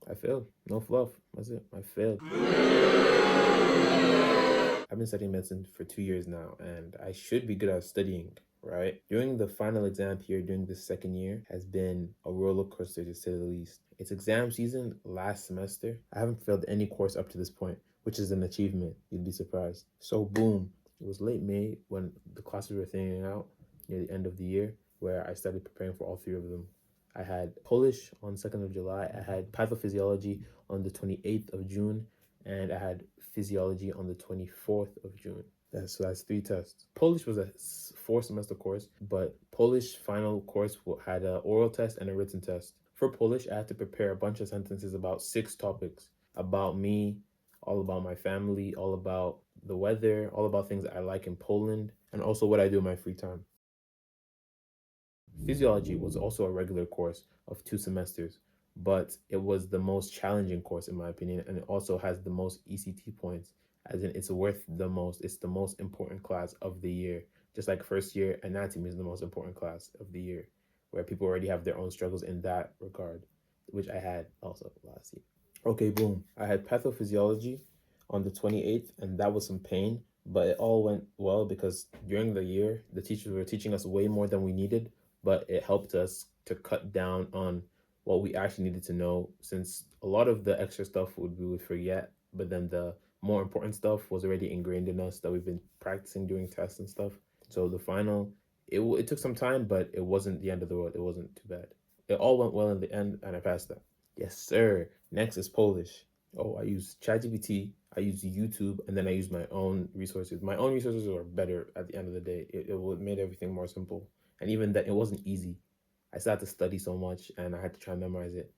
I failed. No fluff. That's it. I failed. I've been studying medicine for 2 years now, and I should be good at studying, right? During the final exam here, during the second year, has been a roller coaster to say the least. It's exam season last semester. I haven't failed any course up to this point, which is an achievement. You'd be surprised. So, boom, it was late May when the classes were thinning out near the end of the year, where I started preparing for all three of them. I had Polish on 2nd of July, I had pathophysiology on the 28th of June, and I had physiology on the 24th of June. So that's three tests. Polish was a 4 semester course, but Polish final course had an oral test and a written test. For Polish, I had to prepare a bunch of sentences about 6 topics about me, all about my family, all about the weather, all about things I like in Poland, and also what I do in my free time. Physiology was also a regular course of 2 semesters, but it was the most challenging course in my opinion, and it also has the most ECT points, as in it's worth the most. It's the most important class of the year. Just like first year anatomy is the most important class of the year, where people already have their own struggles in that regard, which I had also last year. Okay, boom. I had pathophysiology on the 28th, and that was some pain, but it all went well because during the year, the teachers were teaching us way more than we needed, but it helped us to cut down on what we actually needed to know, since a lot of the extra stuff we would forget, but then the more important stuff was already ingrained in us that we've been practicing doing tests and stuff. So the final, it took some time, but it wasn't the end of the world. It wasn't too bad. It all went well in the end, and I passed that. Yes, sir. Next is Polish. Oh, I use ChatGPT, I use YouTube, and then I use my own resources. My own resources are better at the end of the day. It made everything more simple. And even that, it wasn't easy. I still had to study so much, and I had to try and memorize it.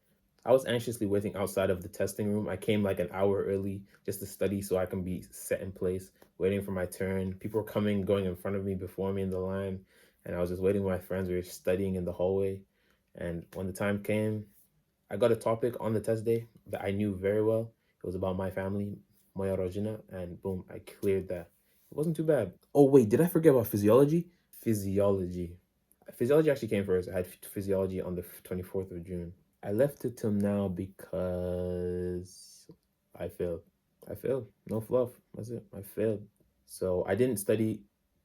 I was anxiously waiting outside of the testing room. I came like an hour early just to study so I can be set in place, waiting for my turn. People were coming, going in front of me, before me in the line, and I was just waiting with my friends. We were studying in the hallway. And when the time came, I got a topic on the test day that I knew very well. It was about my family, moja rodzina, and boom, I cleared that. It wasn't too bad. Oh wait, did I forget about physiology? Physiology. Physiology actually came first. I had physiology on the 24th of June. I left it till now because I failed. I failed. No fluff. That's it. I failed. So I didn't study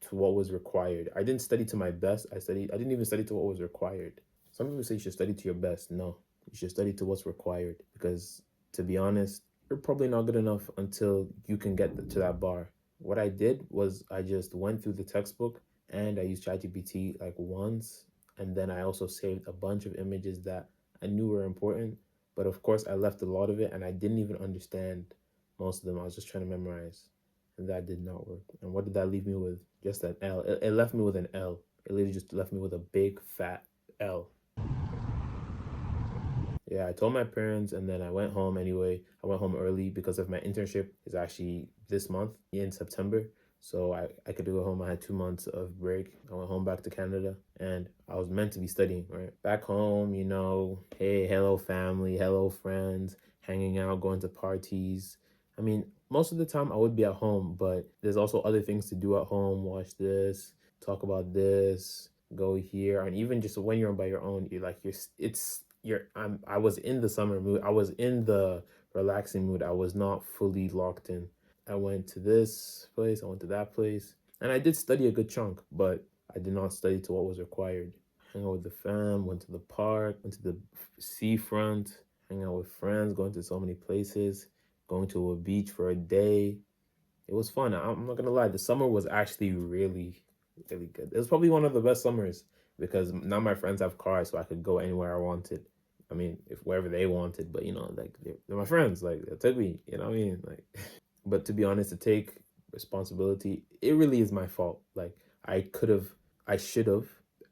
to what was required. I didn't study to my best. I didn't even study to what was required. Some people say you should study to your best. No, you should study to what's required, because to be honest, you're probably not good enough until you can get to that bar. What I did was I just went through the textbook and I used ChatGPT like once, and then I also saved a bunch of images that I knew were important. But of course, I left a lot of it and I didn't even understand most of them. I was just trying to memorize, and that did not work. And what did that leave me with? Just an L. It left me with an L. It literally just left me with a big fat L. Yeah, I told my parents and then I went home anyway. I went home early because of my internship is actually this month in September. So I could go home. I had 2 months of break. I went home back to Canada and I was meant to be studying, right? Back home, hey, hello family, hello friends, hanging out, going to parties. I mean, most of the time I would be at home, but there's also other things to do at home. Watch this, talk about this, go here, and even just when you're by your own, I was in the summer mood. I was in the relaxing mood. I was not fully locked in. I went to this place, I went to that place, and I did study a good chunk, but I did not study to what was required. Hang out with the fam, went to the park, went to the seafront, hang out with friends, going to so many places, going to a beach for a day. It was fun. I'm not gonna lie. The summer was actually really, really good. It was probably one of the best summers because now my friends have cars, so I could go anywhere I wanted. I mean, if wherever they wanted, but like they're my friends. Like they took me. You know what I mean? Like, but to be honest, to take responsibility, it really is my fault. Like I could have, I should have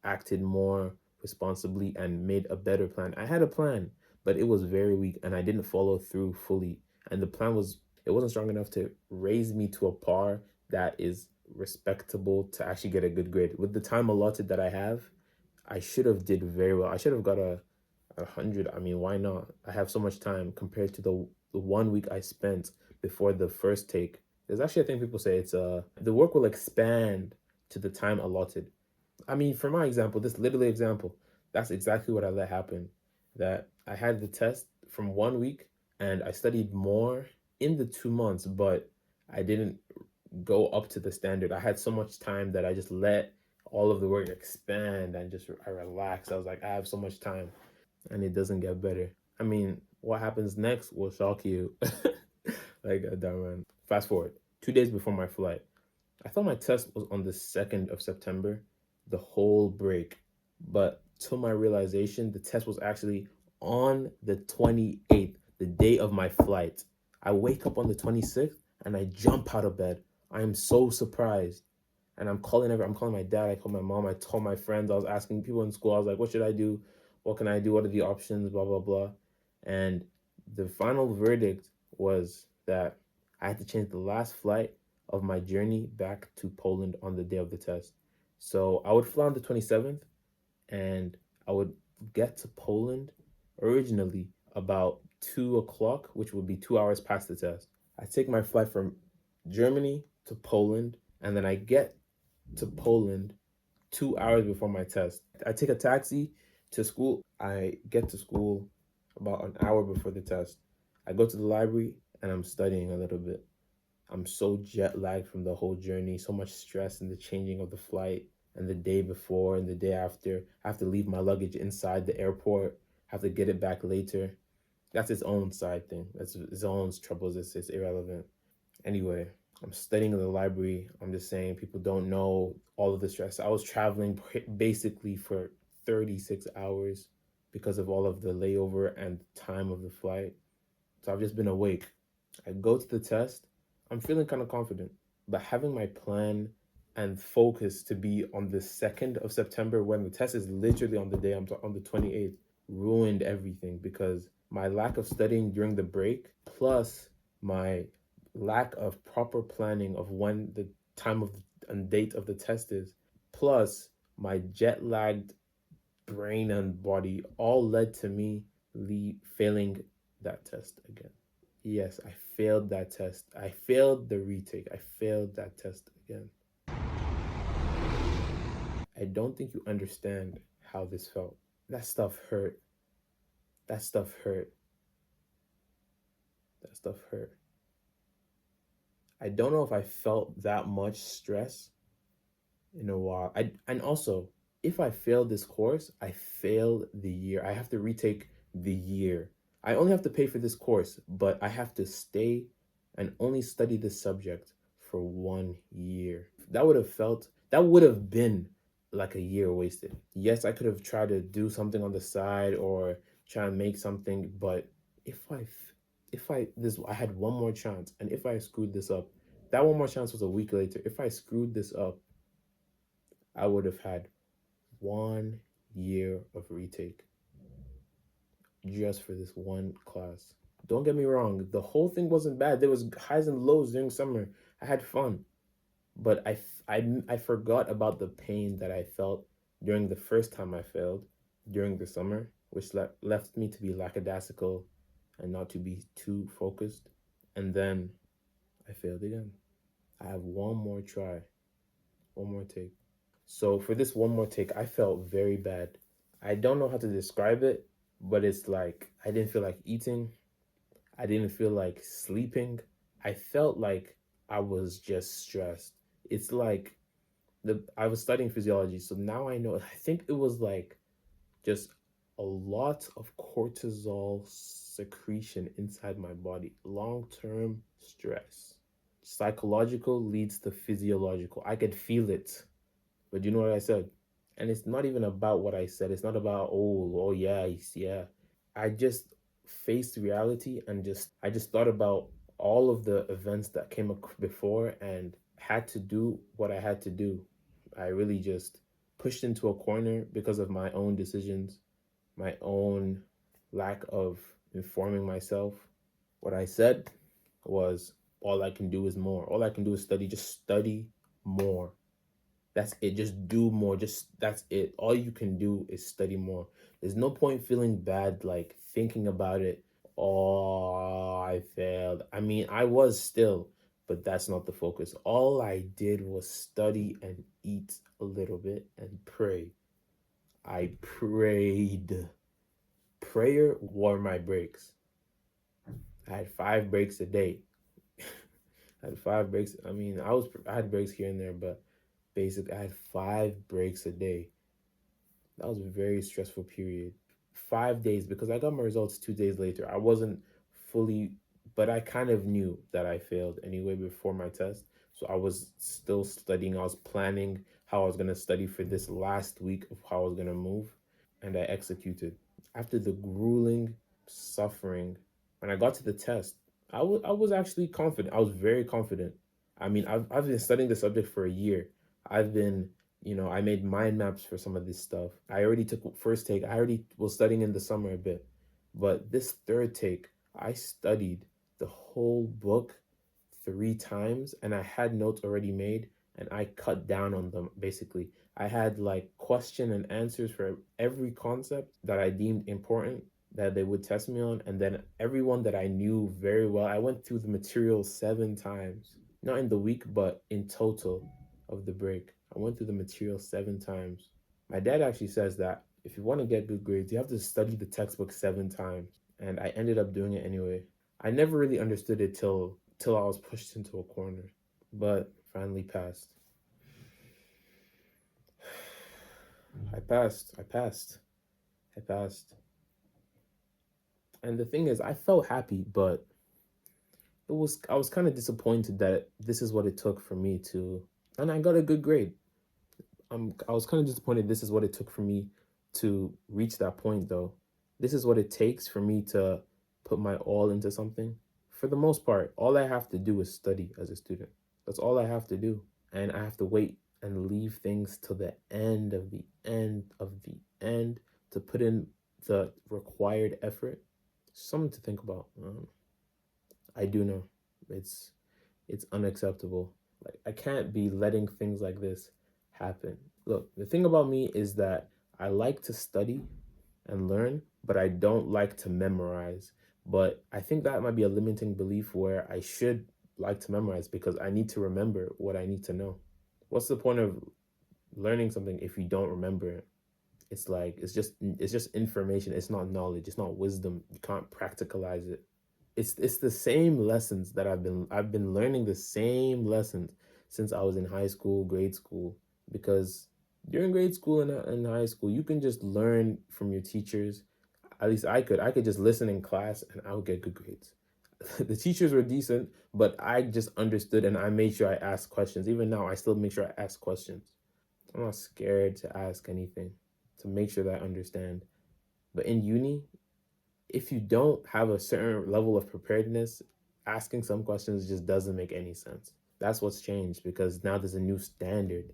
acted more responsibly and made a better plan. I had a plan, but it was very weak, and I didn't follow through fully. And the plan was it wasn't strong enough to raise me to a par that is respectable to actually get a good grade. With the time allotted that I have, I should have did very well. I should have got a hundred. I mean, why not? I have so much time compared to the 1 week I spent before the first take. There's actually, I think people say it's the work will expand to the time allotted. I mean, for my example, this literally example, that's exactly what I let happen. That I had the test from 1 week, and I studied more in the 2 months, but I didn't go up to the standard. I had so much time that I just let all of the work expand and just I relaxed. I was like, I have so much time, and it doesn't get better. I mean, what happens next will shock you. Like that man. Fast forward 2 days before my flight. I thought my test was on the 2nd of September, the whole break. But to my realization, the test was actually on the 28th, the day of my flight. I wake up on the 26th and I jump out of bed. I am so surprised. And I'm calling my dad, I called my mom, I told my friends, I was asking people in school, I was like, what should I do? What can I do? What are the options? Blah, blah, blah. And the final verdict was that I had to change the last flight of my journey back to Poland on the day of the test. So I would fly on the 27th and I would get to Poland originally about 2 o'clock, which would be 2 hours past the test. I take my flight from Germany to Poland, and then I get to Poland 2 hours before my test. I take a taxi to school. I get to school about an hour before the test. I go to the library and I'm studying a little bit. I'm so jet lagged from the whole journey, so much stress in the changing of the flight and the day before and the day after. I have to leave my luggage inside the airport, have to get it back later. That's its own side thing. That's its own troubles. It's irrelevant. Anyway, I'm studying in the library. I'm just saying people don't know all of the stress. I was traveling basically for 36 hours because of all of the layover and time of the flight. So I've just been awake. I go to the test. I'm feeling kind of confident, but having my plan and focus to be on the 2nd of September when the test is literally on the day on the 28th ruined everything because my lack of studying during the break plus my lack of proper planning of when the time of and date of the test is plus my jet lagged brain and body all led to me failing that test again. Yes, I failed that test. I failed the retake. I failed that test again. I don't think you understand how this felt. That stuff hurt. That stuff hurt. That stuff hurt. I don't know if I felt that much stress in a while. And also, if I fail this course, I fail the year. I have to retake the year. I only have to pay for this course, but I have to stay and only study this subject for 1 year. That would have been like a year wasted. Yes, I could have tried to do something on the side or try and make something, but if I I had one more chance, and if I screwed this up, that one more chance was a week later. If I screwed this up, I would have had 1 year of retake just for this one class. Don't get me wrong, the whole thing wasn't bad. There was highs and lows during summer. I had fun, but I forgot about the pain that I felt during the first time I failed during the summer, which left me to be lackadaisical and not to be too focused. And then I failed again. I have one more try, one more take. So for this one more take, I felt very bad. I don't know how to describe it, but it's like I didn't feel like eating. I didn't feel like sleeping. I felt like I was just stressed. It's like the I was studying physiology, so now I know. I think it was like just a lot of cortisol secretion inside my body. Long-term stress. Psychological leads to physiological. I could feel it. But you know what I said? And it's not even about what I said. It's not about oh yeah, yeah. I just faced reality and I just thought about all of the events that came up before and had to do what I had to do. I really just pushed into a corner because of my own decisions, my own lack of informing myself. What I said was all I can do is more. All I can do is study, just study more. That's it. Just do more. Just that's it. All you can do is study more. There's no point feeling bad, like thinking about it. Oh, I failed. I mean, I was still, but that's not the focus. All I did was study and eat a little bit and pray. I prayed. Prayer were my breaks. I had 5 breaks a day. I had 5 breaks. I mean, I had breaks here and there, but basically I had 5 breaks a day. That was a very stressful period. 5 days because I got my results 2 days later. I wasn't fully, but I kind of knew that I failed anyway before my test. So I was still studying. I was planning how I was gonna study for this last week of how I was gonna move, and I executed. After the grueling suffering, when I got to the test, I was actually confident. I was very confident. I mean, I've been studying the subject for a year. I've been, I made mind maps for some of this stuff. I already took first take. I already was studying in the summer a bit. But this third take, I studied the whole book 3 times and I had notes already made and I cut down on them basically. I had like question and answers for every concept that I deemed important that they would test me on, and then everyone that I knew very well. I went through the material 7 times, not in the week, but in total of the break. I went through the material 7 times. My dad actually says that if you want to get good grades, you have to study the textbook 7 times. And I ended up doing it anyway. I never really understood it till I was pushed into a corner, but finally passed. I passed. I passed. I passed. And the thing is, I felt happy, but I was kind of disappointed that this is what it took for me to, and I got a good grade. I was kind of disappointed this is what it took for me to reach that point though. This is what it takes for me to put my all into something. For the most part, all I have to do is study as a student. That's all I have to do. And I have to wait and leave things to the end of the end of the end to put in the required effort. Something to think about. I do know it's it's unacceptable. Like I can't be letting things like this happen. Look, the thing about me is that I like to study and learn, but I don't like to memorize. But I think that might be a limiting belief where I should like to memorize because I need to remember what I need to know. What's the point of learning something if you don't remember it? It's like it's just information. It's not knowledge. It's not wisdom. You can't practicalize it. It's the same lessons that I've been learning the same lessons since I was in high school, grade school, because during grade school and high school, you can just learn from your teachers. At least I could just listen in class and I would get good grades. The teachers were decent, but I just understood and I made sure I asked questions. Even now, I still make sure I ask questions. I'm not scared to ask anything to make sure that I understand. But in uni, if you don't have a certain level of preparedness, asking some questions just doesn't make any sense. That's what's changed because now there's a new standard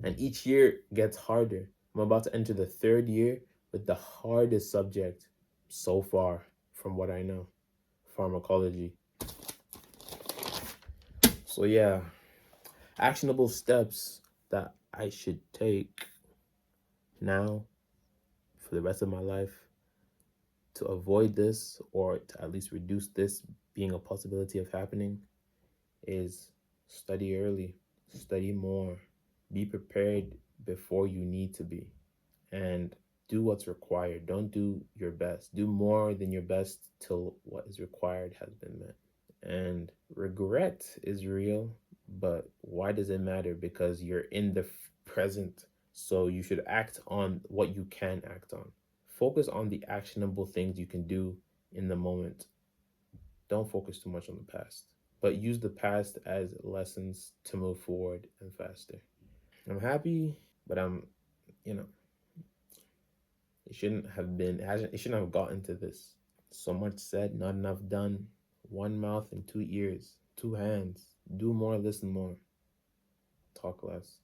and each year gets harder. I'm about to enter the third year with the hardest subject so far from what I know, pharmacology. So, yeah, actionable steps that I should take now for the rest of my life to avoid this or to at least reduce this being a possibility of happening is study early, study more, be prepared before you need to be, and do what's required. Don't do your best. Do more than your best till what is required has been met. And regret is real, but why does it matter? Because you're in the present, so you should act on what you can act on. Focus on the actionable things you can do in the moment. Don't focus too much on the past, but use the past as lessons to move forward and faster. I'm happy, but you know, it shouldn't have been, it shouldn't have gotten to this. So much said, not enough done. One mouth and two ears, two hands. Do more, listen more, talk less.